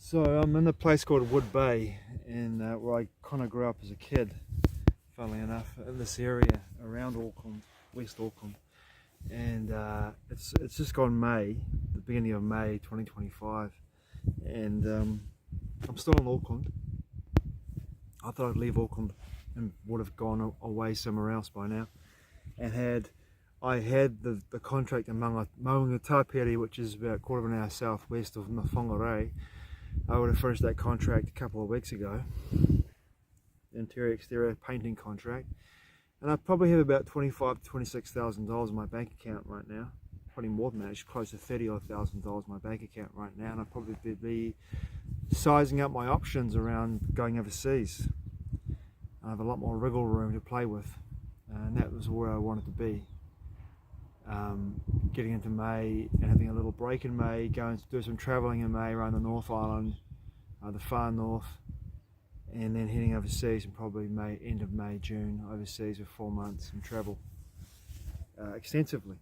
So I'm in a place called Wood Bay, and where I kind of grew up as a kid, funnily enough, in this area around Auckland, West Auckland, and it's just gone May, the beginning of May 2025, and I'm still in Auckland. I thought I'd leave Auckland and would have gone away somewhere else by now, and I had the contract in Maunga Tapere, which is about a quarter of an hour southwest of Whangarei. I would have finished that contract a couple of weeks ago, interior exterior painting contract, and I probably have about $25,000 to $26,000 in my bank account right now. Probably more than that, it's close to $30,000 in my bank account right now, and I'd probably be sizing up my options around going overseas. I have a lot more wriggle room to play with, and that was where I wanted to be. Getting into May and having a little break in May, going to do some travelling in May around the North Island, the far north, and then heading overseas and probably end of May, June, overseas for 4 months and travel extensively.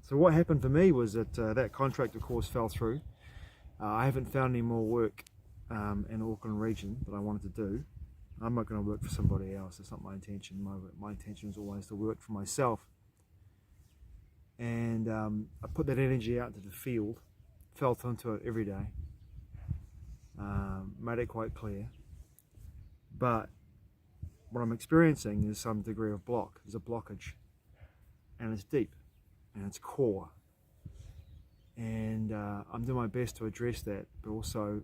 So what happened for me was that that contract of course fell through. I haven't found any more work in the Auckland region that I wanted to do. I'm not going to work for somebody else, that's not my intention. My intention is always to work for myself. And I put that energy out into the field, felt into it every day, made it quite clear. But what I'm experiencing is some degree of block. There's a blockage, and it's deep, and it's core. And I'm doing my best to address that, but also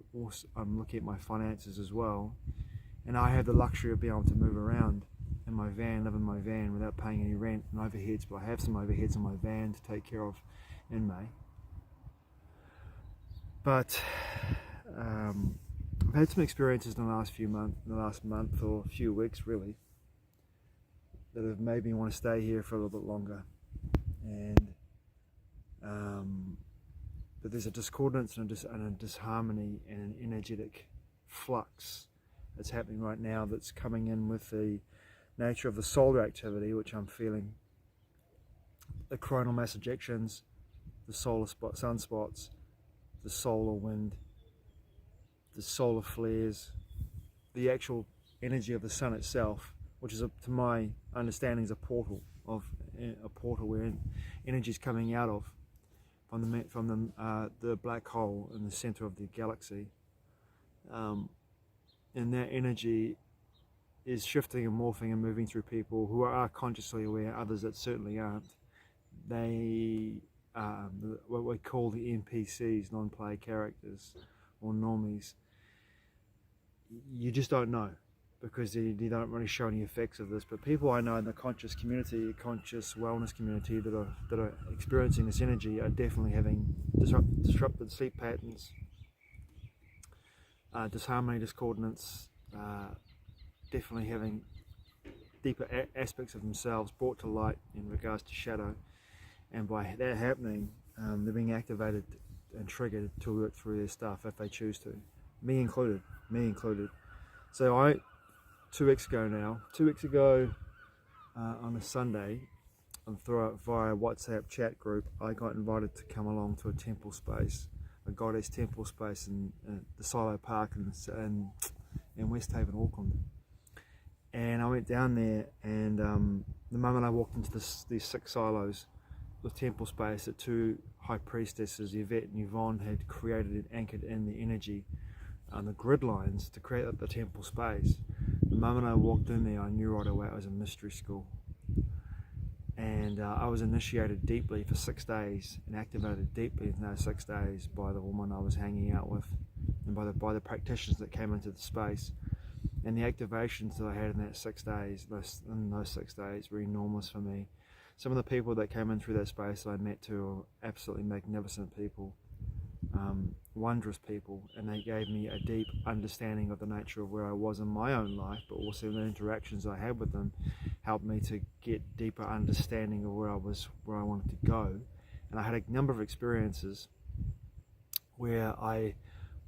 I'm looking at my finances as well. And I have the luxury of being able to move around in my van, live in my van without paying any rent and overheads, but I have some overheads in my van to take care of in May. But I've had some experiences in the last month or a few weeks really, that have made me want to stay here for a little bit longer. And but there's a discordance and a disharmony and an energetic flux that's happening right now that's coming in with the nature of the solar activity, which I'm feeling. The coronal mass ejections, the solar sunspots, the solar wind, the solar flares, the actual energy of the sun itself, which is, to my understanding, is a portal where energy is coming out of from the black hole in the center of the galaxy, and that energy is shifting and morphing and moving through people who are consciously aware, others that certainly aren't. They what we call the NPCs, non-player characters or normies. You just don't know, because they don't really show any effects of this. But people I know in the conscious community, conscious wellness community, that are experiencing this energy are definitely having disrupted sleep patterns, disharmony, discordance, definitely having deeper aspects of themselves brought to light in regards to shadow, and by that happening, they're being activated and triggered to work through their stuff if they choose to, me included. So 2 weeks ago on a Sunday, via WhatsApp chat group, I got invited to come along to a temple space, a goddess temple space in the Silo Park in West Haven, Auckland. And I went down there, and the moment I walked into these 6 silos, the temple space that 2 high priestesses, Yvette and Yvonne, had created and anchored in the energy and the grid lines to create the temple space. The moment I walked in there, I knew right away it was a mystery school. And I was initiated deeply for 6 days and activated deeply in those 6 days by the woman I was hanging out with, and by the practitioners that came into the space. And the activations that I had in those 6 days were enormous for me. Some of the people that came in through that space that I met too are absolutely magnificent people, wondrous people, and they gave me a deep understanding of the nature of where I was in my own life, but also the interactions I had with them helped me to get deeper understanding of where I wanted to go. And I had a number of experiences where I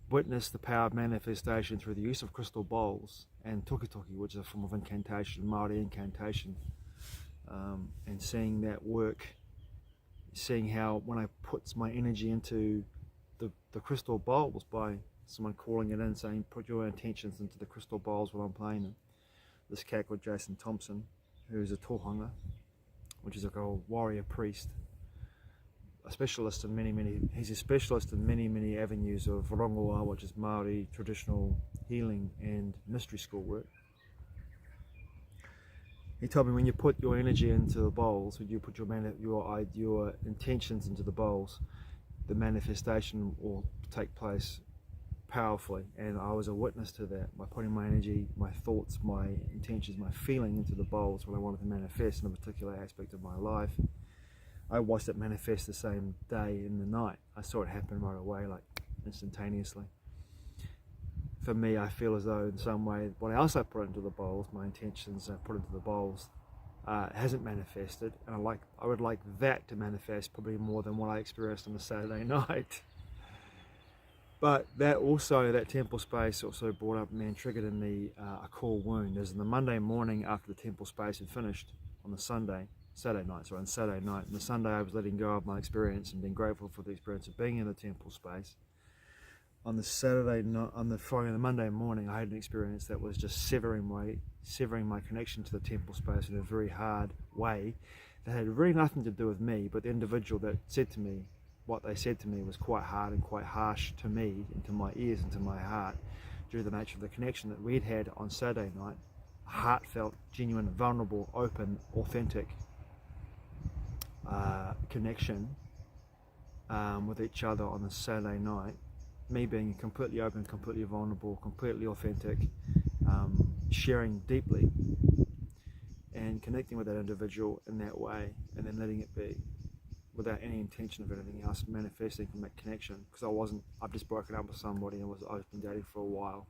witnessed the power of manifestation through the use of crystal bowls and toki-toki, which is a form of incantation, Māori incantation, and seeing that work, seeing how when I put my energy into the crystal bowls by someone calling it in saying, put your intentions into the crystal bowls while I'm playing them. This cat called Jason Thompson, who's a tohunga, which is like a warrior priest, a specialist in he's a specialist in many avenues of rongoa, which is Māori traditional healing and mystery school work. He told me when you put your energy into the bowls, when you put your intentions into the bowls, the manifestation will take place powerfully, and I was a witness to that by putting my energy, my thoughts, my intentions, my feeling into the bowls when I wanted to manifest in a particular aspect of my life. I watched it manifest the same day in the night. I saw it happen right away, like instantaneously. For me, I feel as though in some way what else I put into the bowls, my intentions I put into the bowls, hasn't manifested, and I would like that to manifest probably more than what I experienced on a Saturday night. But that temple space also brought up and triggered in me a core wound. As in the Monday morning after the temple space had finished on the Saturday night, and the Sunday I was letting go of my experience and being grateful for the experience of being in the temple space. On the Saturday night, on the Monday morning, I had an experience that was just severing my connection to the temple space in a very hard way that had really nothing to do with me, but the individual that said to me, what they said to me was quite hard and quite harsh to me, into my ears, into my heart, due to the nature of the connection that we'd had on Saturday night. Heartfelt, genuine, vulnerable, open, authentic connection with each other on the Saturday night. Me being completely open, completely vulnerable, completely authentic, sharing deeply and connecting with that individual in that way, and then letting it be without any intention of anything else manifesting from that connection, because I've just broken up with somebody and I've been dating for a while.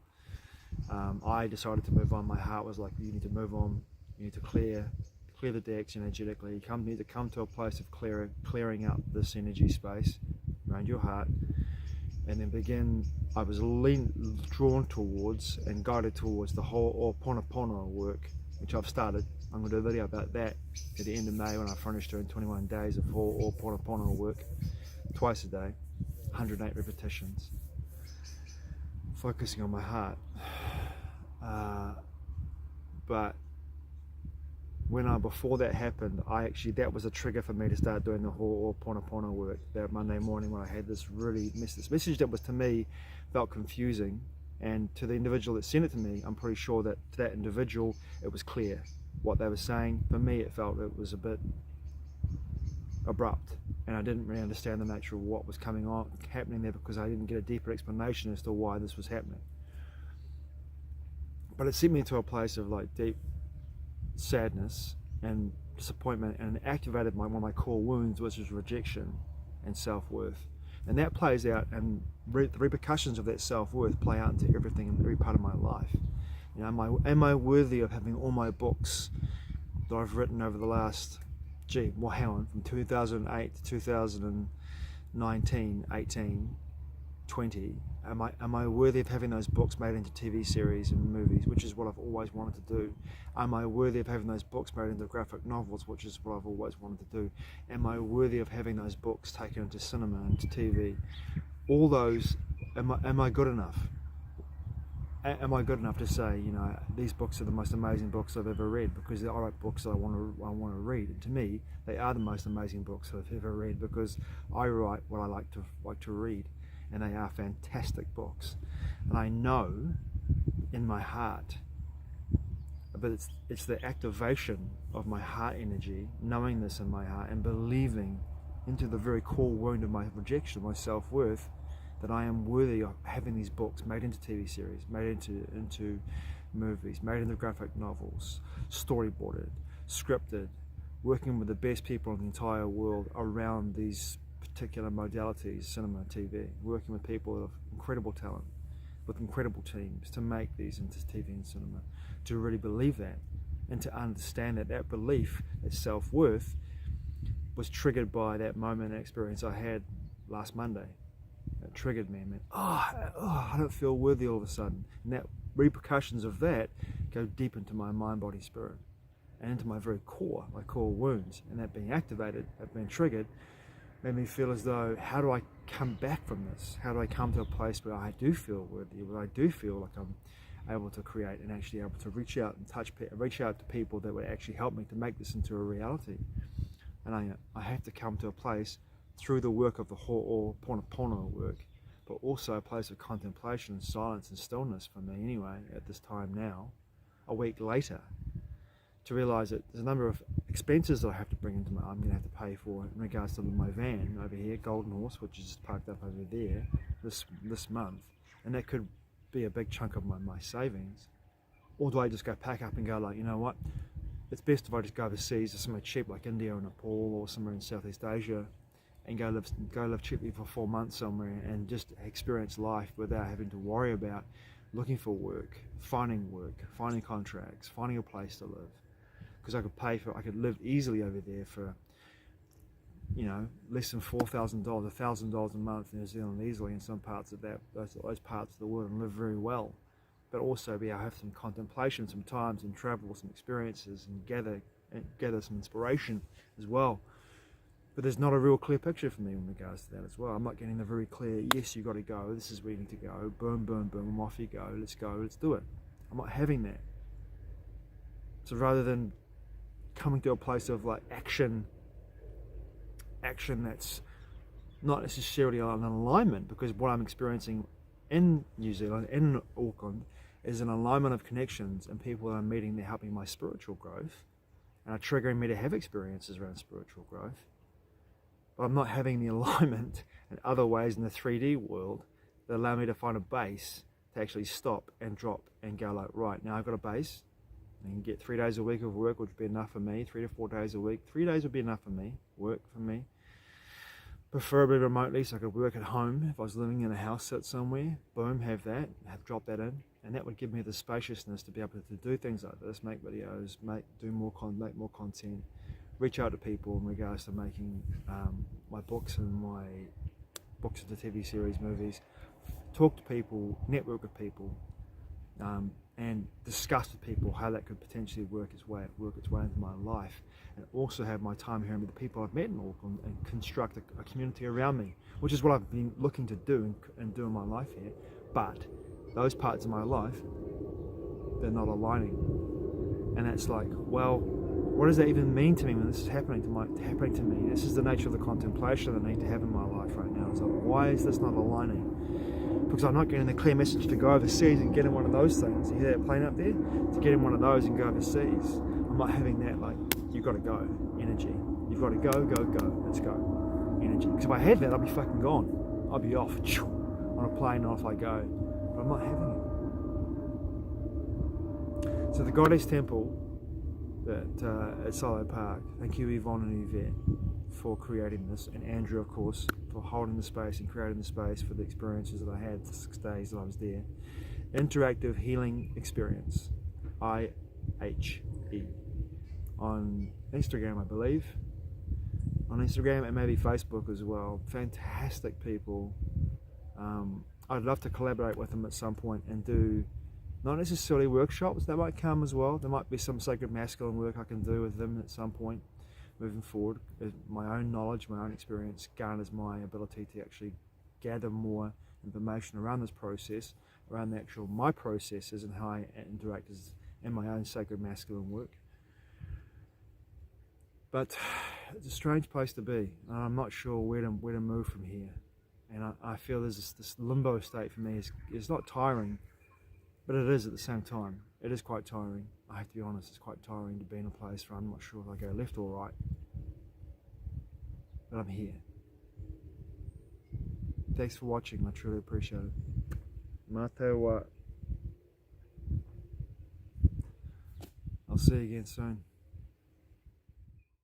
I decided to move on. My heart was like, you need to move on, you need to clear the decks energetically. You need to come to a place of clearing out this energy space around your heart, and then I was drawn towards and guided towards the whole oponopono work, which I've started. I'm going to do a video about that at the end of May when I finish doing 21 days of whole oponopono work, twice a day, 108 repetitions, focusing on my heart. But before that happened, that was a trigger for me to start doing the whole oponopono work that Monday morning, when I had this message that was, to me, felt confusing, and to the individual that sent it to me, I'm pretty sure that to that individual it was clear what they were saying. For me, it was a bit abrupt, and I didn't really understand the nature of what was happening there, because I didn't get a deeper explanation as to why this was happening. But it sent me to a place of like deep sadness and disappointment, and activated one of my core wounds, which is rejection and self-worth. And that plays out, and the repercussions of that self-worth play out into everything in every part of my life. You know, am I worthy of having all my books that I've written over the last, from 2008 to 2019, 18, 20, am I worthy of having those books made into TV series and movies, which is what I've always wanted to do? Am I worthy of having those books made into graphic novels, which is what I've always wanted to do? Am I worthy of having those books taken into cinema, into TV? All those, am I good enough? Am I good enough to say, you know, these books are the most amazing books I've ever read, because I write books that I want to read, and to me, they are the most amazing books I've ever read, because I write what I like to read, and they are fantastic books. And I know in my heart, but it's the activation of my heart energy, knowing this in my heart and believing into the very core wound of my rejection, my self-worth, that I am worthy of having these books made into TV series, made into movies, made into graphic novels, storyboarded, scripted, working with the best people in the entire world around these particular modalities, cinema, TV, working with people of incredible talent, with incredible teams to make these into TV and cinema, to really believe that, and to understand that belief, that self-worth, was triggered by that moment and experience I had last Monday. It triggered me, and meant, I don't feel worthy all of a sudden. And that repercussions of that go deep into my mind, body, spirit, and into my very core, my core wounds. And that being activated, that being triggered, made me feel as though, how do I come back from this? How do I come to a place where I do feel worthy, where I do feel like I'm able to create and actually able to reach out and reach out to people that would actually help me to make this into a reality? And I have to come to a place through the work of the oponopono work, but also a place of contemplation and silence and stillness for me anyway at this time now, a week later, to realise that there's a number of expenses that I have to bring into I'm going to have to pay for in regards to my van over here, Golden Horse, which is just parked up over there this month, and that could be a big chunk of my savings. Or do I just go pack up and go like, you know what, it's best if I just go overseas to somewhere cheap like India or Nepal or somewhere in Southeast Asia and go live cheaply for 4 months somewhere and just experience life without having to worry about looking for work, finding contracts, finding a place to live. Because I could live easily over there for, you know, less than $4,000, $1,000 a month in New Zealand easily in some parts of those parts of the world, and live very well. But also be able to have some contemplation, some time, some travel, some experiences, and gather some inspiration as well. But there's not a real clear picture for me in regards to that as well. I'm not getting the very clear, yes, you've got to go, this is where you need to go, boom, boom, boom, off you go, let's do it. I'm not having that. So rather than coming to a place of like action that's not necessarily an alignment, because what I'm experiencing in New Zealand, in Auckland, is an alignment of connections and people that I'm meeting that are helping my spiritual growth and are triggering me to have experiences around spiritual growth. But I'm not having the alignment in other ways in the 3D world that allow me to find a base to actually stop and drop and go like, right, now I've got a base. I can get 3 days a week of work, which would be enough for me, 3 to 4 days a week. 3 days would be enough for me, work for me. Preferably remotely, so I could work at home. If I was living in a house set somewhere, boom, drop that in. And that would give me the spaciousness to be able to do things like this, make videos, make more content, reach out to people in regards to making my books and the TV series, movies, talk to people, network with people, and discuss with people how that could potentially work its way into my life, and also have my time here with the people I've met in Auckland and construct a community around me, which is what I've been looking to do and do in my life here. But those parts of my life, they're not aligning, and it's like, well, what does that even mean to me when this is happening to me? This is the nature of the contemplation that I need to have in my life right now. So why is this not aligning? Because I'm not getting the clear message to go overseas and get in one of those things. You hear that plane up there? To get in one of those and go overseas. I'm not having that like, you've got to go energy. You've got to go, let's go energy. Because if I had that, I'd be fucking gone. I'd be off on a plane and off I go. But I'm not having it. So the Goddess Temple at Silo Park, thank you Yvonne and Yvette for creating this, and Andrew of course for holding the space and creating the space for the experiences that I had the 6 days that I was there. Interactive Healing Experience, IHE, on Instagram I believe, on Instagram and maybe Facebook as well. Fantastic people. I'd love to collaborate with them at some point and do not necessarily workshops, that might come as well. There might be some sacred masculine work I can do with them at some point moving forward. My own knowledge, my own experience garners my ability to actually gather more information around this process, around the actual my processes and how I interact in my own sacred masculine work. But it's a strange place to be, and I'm not sure where to move from here. And I feel there's this limbo state for me. It's not tiring, but it is at the same time. It is quite tiring. I have to be honest, it's quite tiring to be in a place where I'm not sure if I go left or right. But I'm here. Thanks for watching, I truly appreciate it. Mate wa. I'll see you again soon.